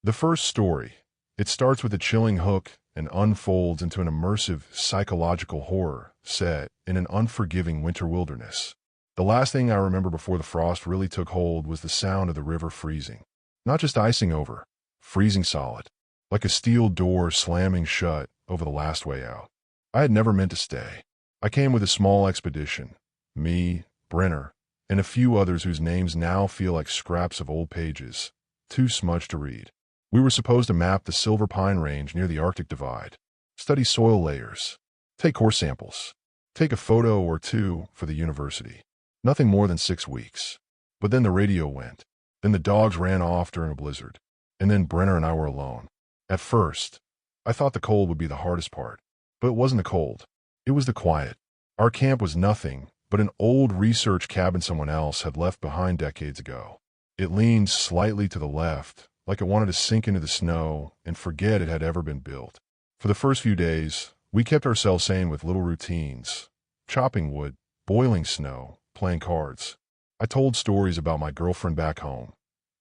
The first story. It starts with a chilling hook and unfolds into an immersive psychological horror set in an unforgiving winter wilderness. The last thing I remember before the frost really took hold was the sound of the river freezing. Not just icing over, freezing solid, like a steel door slamming shut over the last way out. I had never meant to stay. I came with a small expedition, me, Brenner, and a few others whose names now feel like scraps of old pages, too smudged to read. We were supposed to map the Silver Pine Range near the Arctic Divide, study soil layers, take core samples, take a photo or two for the university. Nothing more than 6 weeks. But then the radio went. Then the dogs ran off during a blizzard. And then Brenner and I were alone. At first, I thought the cold would be the hardest part. But it wasn't the cold. It was the quiet. Our camp was nothing but an old research cabin someone else had left behind decades ago. It leaned slightly to the left, like it wanted to sink into the snow and forget it had ever been built. For the first few days, we kept ourselves sane with little routines. Chopping wood, boiling snow, playing cards. I told stories about my girlfriend back home.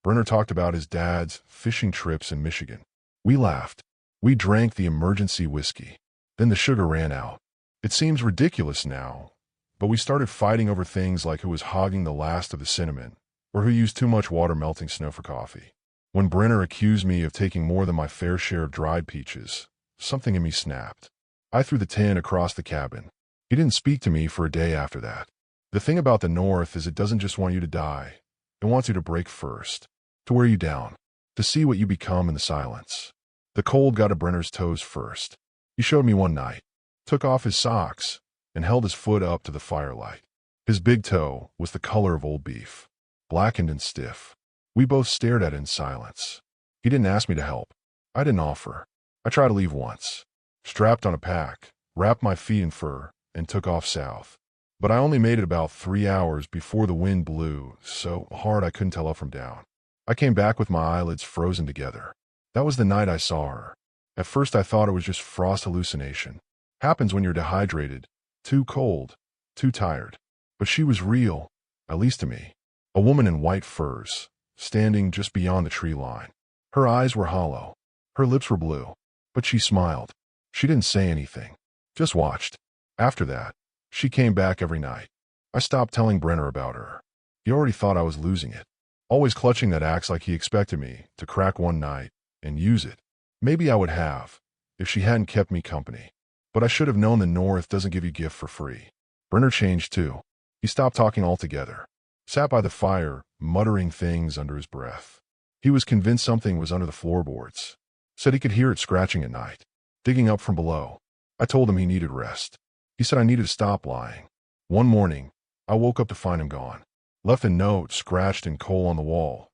Brenner talked about his dad's fishing trips in Michigan. We laughed. We drank the emergency whiskey. Then the sugar ran out. It seems ridiculous now, but we started fighting over things like who was hogging the last of the cinnamon or who used too much water melting snow for coffee. When Brenner accused me of taking more than my fair share of dried peaches, something in me snapped. I threw the tin across the cabin. He didn't speak to me for a day after that. The thing about the North is it doesn't just want you to die. It wants you to break first, to wear you down, to see what you become in the silence. The cold got to Brenner's toes first. He showed me one night, took off his socks, and held his foot up to the firelight. His big toe was the color of old beef, blackened and stiff. We both stared at it in silence. He didn't ask me to help. I didn't offer. I tried to leave once, strapped on a pack, wrapped my feet in fur, and took off south. But I only made it about 3 hours before the wind blew so hard I couldn't tell up from down. I came back with my eyelids frozen together. That was the night I saw her. At first I thought it was just frost hallucination. Happens when you're dehydrated, too cold, too tired. But she was real, at least to me. A woman in white furs, standing just beyond the tree line. Her eyes were hollow. Her lips were blue. But she smiled. She didn't say anything. Just watched. After that, she came back every night. I stopped telling Brenner about her. He already thought I was losing it. Always clutching that axe like he expected me to crack one night and use it. Maybe I would have, if she hadn't kept me company. But I should have known the North doesn't give you gift for free. Brenner changed too. He stopped talking altogether. Sat by the fire, muttering things under his breath. He was convinced something was under the floorboards. Said he could hear it scratching at night, digging up from below. I told him he needed rest. He said I needed to stop lying. One morning, I woke up to find him gone. Left a note scratched in coal on the wall.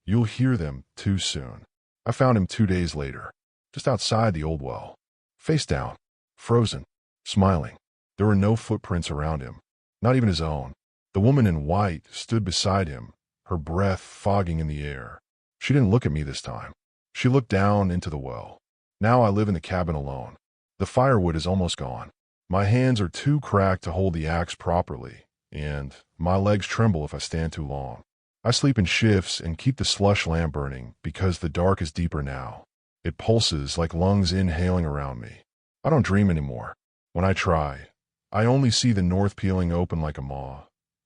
You'll hear them too soon. I found him 2 days later, just outside the old well. Face down, frozen, smiling. There were no footprints around him, not even his own. The woman in white stood beside him, her breath fogging in the air. She didn't look at me this time. She looked down into the well. Now I live in the cabin alone. The firewood is almost gone. My hands are too cracked to hold the axe properly, and my legs tremble if I stand too long. I sleep in shifts and keep the slush lamp burning because the dark is deeper now. It pulses like lungs inhaling around me. I don't dream anymore. When I try, I only see the North peeling open like a maw,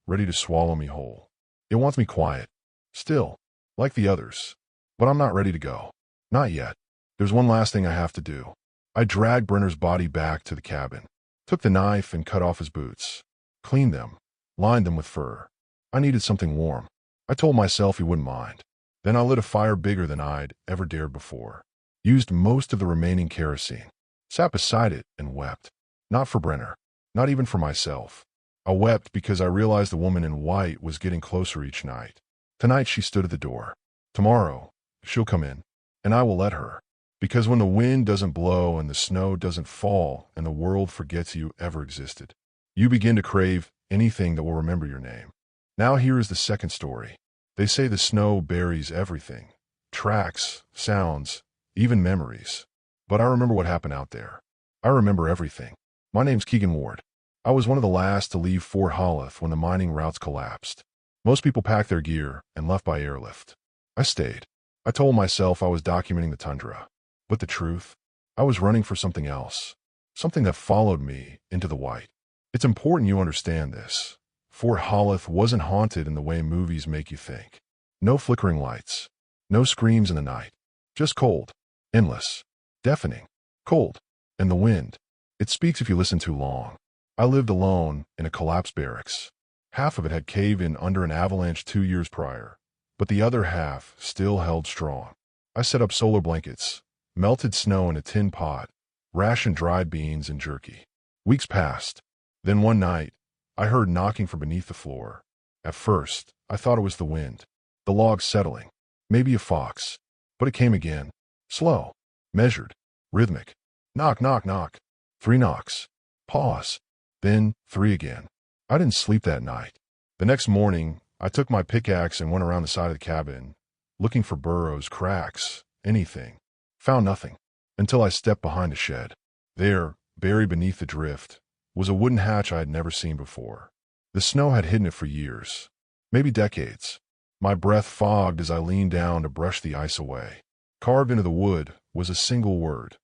ready to swallow me whole. It wants me quiet, still, like the others. But I'm not ready to go. Not yet. There's one last thing I have to do. I dragged Brenner's body back to the cabin. Took the knife and cut off his boots. Cleaned them. Lined them with fur. I needed something warm. I told myself he wouldn't mind. Then I lit a fire bigger than I'd ever dared before. Used most of the remaining kerosene. Sat beside it and wept. Not for Brenner. Not even for myself. I wept because I realized the woman in white was getting closer each night. Tonight she stood at the door. Tomorrow, she'll come in. And I will let her. Because when the wind doesn't blow and the snow doesn't fall and the world forgets you ever existed, you begin to crave anything that will remember your name. Now here is the second story. They say the snow buries everything. Tracks, sounds, even memories. But I remember what happened out there. I remember everything. My name's Keegan Ward. I was one of the last to leave Fort Haleth when the mining routes collapsed. Most people packed their gear and left by airlift. I stayed. I told myself I was documenting the tundra. But the truth? I was running for something else. Something that followed me into the white. It's important you understand this. Fort Haleth wasn't haunted in the way movies make you think. No flickering lights. No screams in the night. Just cold. Endless. Deafening. Cold. And the wind. It speaks if you listen too long. I lived alone in a collapsed barracks. Half of it had caved in under an avalanche 2 years prior, but the other half still held strong. I set up solar blankets, melted snow in a tin pot, rationed dried beans and jerky. Weeks passed. Then one night, I heard knocking from beneath the floor. At first, I thought it was the wind, the logs settling, maybe a fox. But it came again. Slow, measured, rhythmic. Knock, knock, knock. 3 knocks. Pause. Then 3 again. I didn't sleep that night. The next morning, I took my pickaxe and went around the side of the cabin, looking for burrows, cracks, anything. Found nothing, until I stepped behind a shed. There, buried beneath the drift, was a wooden hatch I had never seen before. The snow had hidden it for years, maybe decades. My breath fogged as I leaned down to brush the ice away. Carved into the wood was a single word,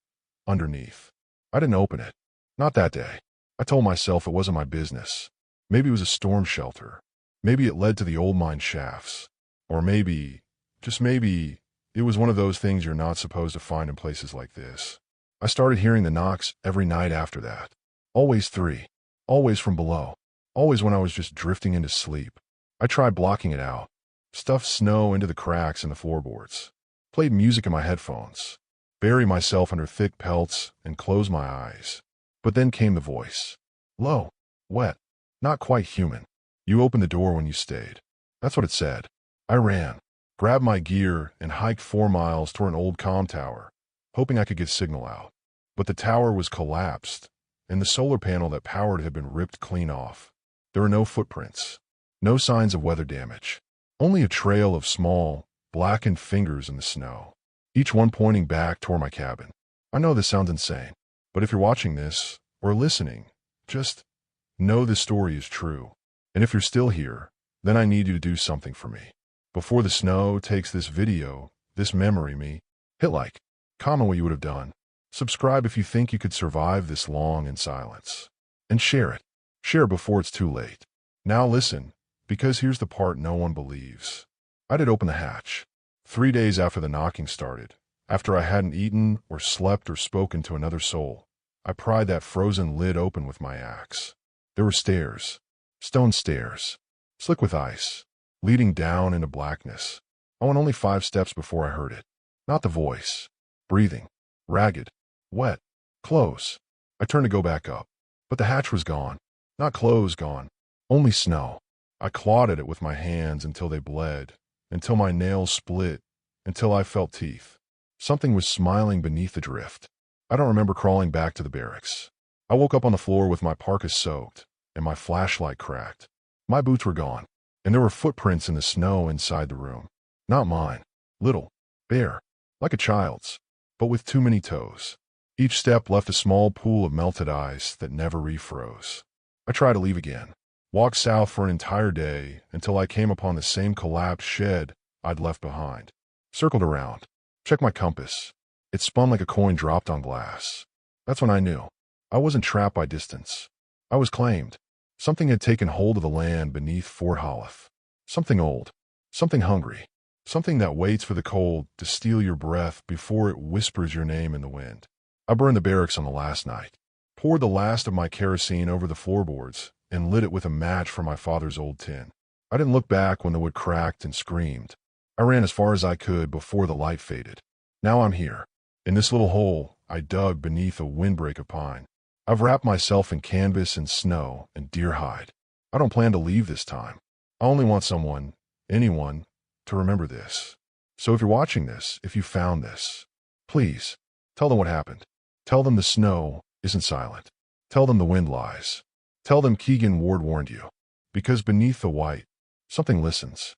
underneath. I didn't open it. Not that day. I told myself it wasn't my business. Maybe it was a storm shelter. Maybe it led to the old mine shafts. Or maybe, just maybe, it was one of those things you're not supposed to find in places like this. I started hearing the knocks every night after that. Always 3. Always from below. Always when I was just drifting into sleep. I tried blocking it out. Stuffed snow into the cracks in the floorboards. Played music in my headphones. Buried myself under thick pelts and closed my eyes. But then came the voice. Low. Wet. Not quite human. You opened the door when you stayed. That's what it said. I ran, grabbed my gear, and hiked 4 miles toward an old comm tower, hoping I could get signal out. But the tower was collapsed, and the solar panel that powered it had been ripped clean off. There were no footprints, no signs of weather damage, only a trail of small, blackened fingers in the snow, each one pointing back toward my cabin. I know this sounds insane, but if you're watching this, or listening, just know this story is true. And if you're still here, then I need you to do something for me. Before the snow takes this video, this memory, hit like, comment what you would have done. Subscribe if you think you could survive this long in silence. And share it. Share it before it's too late. Now listen, because here's the part no one believes. I did open the hatch. 3 days after the knocking started, after I hadn't eaten or slept or spoken to another soul, I pried that frozen lid open with my axe. There were stairs. Stone stairs, slick with ice, leading down into blackness. I went only 5 steps before I heard it. Not the voice. Breathing. Ragged. Wet. Clothes. I turned to go back up. But the hatch was gone. Not clothes gone. Only snow. I clawed at it with my hands until they bled, until my nails split, until I felt teeth. Something was smiling beneath the drift. I don't remember crawling back to the barracks. I woke up on the floor with my parka soaked, and my flashlight cracked. My boots were gone, and there were footprints in the snow inside the room. Not mine. Little. Bare. Like a child's. But with too many toes. Each step left a small pool of melted ice that never refroze. I tried to leave again. Walked south for an entire day until I came upon the same collapsed shed I'd left behind. Circled around. Checked my compass. It spun like a coin dropped on glass. That's when I knew. I wasn't trapped by distance. I was claimed. Something had taken hold of the land beneath Fort Haleth. Something old. Something hungry. Something that waits for the cold to steal your breath before it whispers your name in the wind. I burned the barracks on the last night. Poured the last of my kerosene over the floorboards and lit it with a match from my father's old tin. I didn't look back when the wood cracked and screamed. I ran as far as I could before the light faded. Now I'm here. In this little hole I dug beneath a windbreak of pine. I've wrapped myself in canvas and snow and deer hide. I don't plan to leave this time. I only want someone, anyone, to remember this. So if you're watching this, if you found this, please, tell them what happened. Tell them the snow isn't silent. Tell them the wind lies. Tell them Keegan Ward warned you. Because beneath the white, something listens.